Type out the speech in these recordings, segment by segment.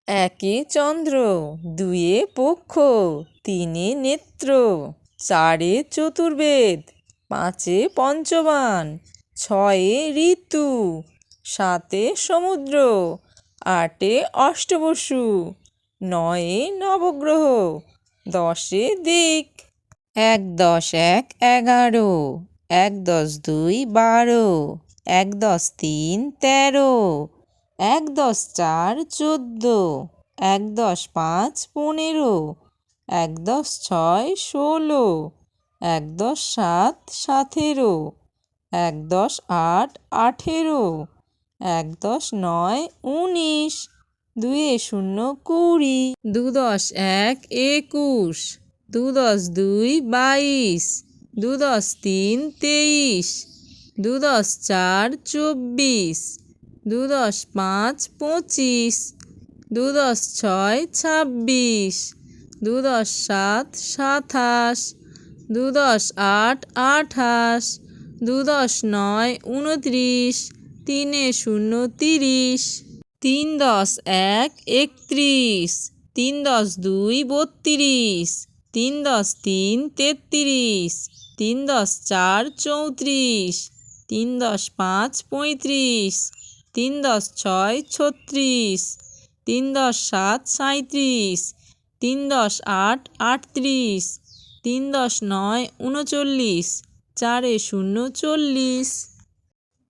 একে চন্দ্র, দুয়ে পক্ষ, তিনে নেত্র, চারে চতুর্বেদ, পাঁচে পঞ্চবান, ছয়ে ঋতু, সাতে সমুদ্র, আটে অষ্টবসু, নয়ে নবগ্রহ, দশে দিক। ১ × ১ = ১১, ১ × ২ = ১২, ১ × ৩ = ১৩, ১ × ৪ = ১৪, ১ × ৫ = ১৫, ১ × ৬ = ১৬, ১ × ৭ = ১৭, ১ × ৮ = ১৮, ১ × ৯ = ১৯, ২ ০ = ২০, ২ × ১ = ২১, ২ × ২ = ২২, ২ × ৩ = ২৩, ২ × ৪ = ২৪, ২ × ৫ = ২৫, ২ × ৬ = ২৬, ২ × ৭ = ২৭, ২ × ৮ = ২৮, ২ × ৯ = ২৯, ৩ ০ = ৩০, ৩ × ১ = ৩১, ৩ × ২ = ৩২, ৩ × ৩ = ৩৩, ৩ × ৪ = ৩৪, ৩ × ৫ = ৩৫, ৩ × ৬ = ৩৬, ৩ × ৭ = ৩৭, ৩ × ৮ = ৩৮, ৩ × ৯ = ৩৯, ৪ ০ = ৪০,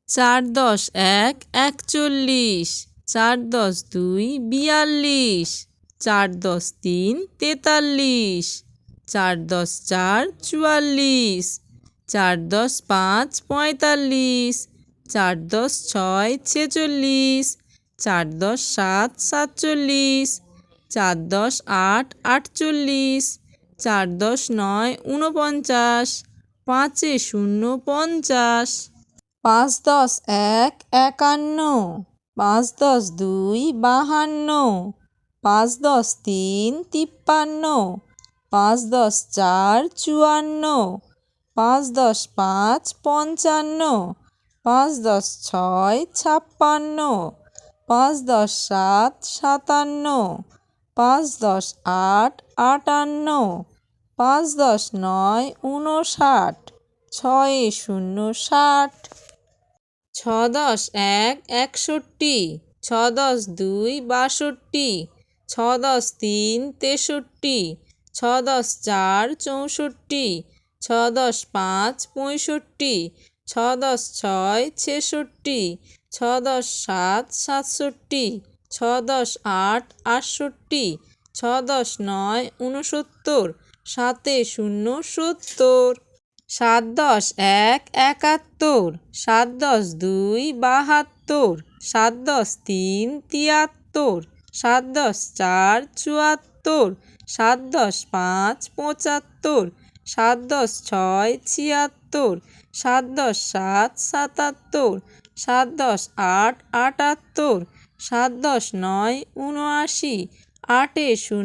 ৪ × ১ = ৪১, ৪ × ২ = ৪২, ৪ × ৩ = ৪৩, ৪ × ৪ = ৪৪, ৪ × ৫ = ৪৫, ৪ × ৬ = ৪৬, ৪ × ৭ = ৪৭, ৪ × ৮ = ৪৮, ৪ × ৯ = ৪৯, ৫ ০ = ৫০, ৫ × ১ = ৫১, ৫ × ২ = ৫২, ৫ × ৩ = ৫৩, ৫ × ৪ = ৫৪, ৫ × ৫ = ৫৫, ৫ × ৬ = ৫৬, ৫ × ৭ = ৫৭, ৫ × ৮ = ৫৮, ৫ × ৯ = ৫৯, ৬ ০ = ৬০, ৬ × ১ = ৬১, ৬ × ২ = ৬২, ৬ × ৩ = ৬৩, ৬ × ৪ = ৬৪, ৬ × ৫ = ৬৫, ৬ × ৬ = ছেষট্টি, ৬ × ৭ = ৬৭, ৬ × ৮ = ৬৮, ৬ × ৯ = ৬৯, ৭ ০ = ৭০, ৭ × ১ = ৭১, ৭ × ২ = ৭২, ৭ × ৩ = ৭৩, ৭ × ৪ = ৭৪, ৭ × ৫ = ৭৫, ৭ × ৬ = ৭৬, ৭ × ৭ = ৭৭, ৭ × ৮ = ৭৮, ৭ × ৯ = ৭৯, ৮ ০ =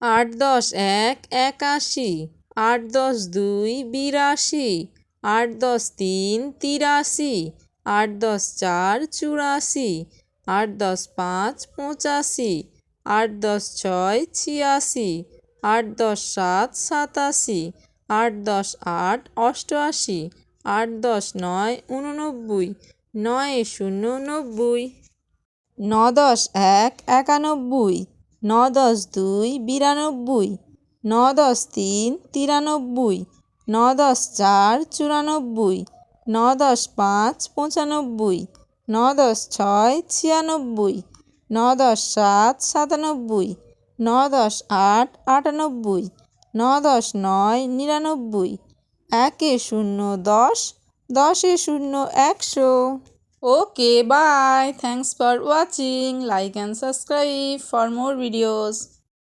৮০, ৮ × ১ = ৮১, ৮ × ২ = ৮২, ৮ × ৩ = ৮৩, ৮ × ৪ = ৮৪, ৮ × ৫ = ৮৫, ৮ × ৬ = ৮৬, ৮ × ৭ = ৮৭, ৮ × ৮ = ৮৮, ৮ × ৯ = ৮৯, ৯ ০ = ৯০, ৯ × ১ = ৯১, ৯ × ২ = ৯২, ৯ × ৩ = ৯৩, ৯ × ৪ = ৯৪, ৯ × ৫ = ৯৫, ৯ × ৬ = ৯৬, ৯ × ৭ = ৯৭, ৯ × ৮ = ৯৮, ৯ × ৯ = ৯৯, ১ ০ = ১০, ১০ ০ = ১০০. Okay, bye. Thanks for watching. Like and subscribe for more videos.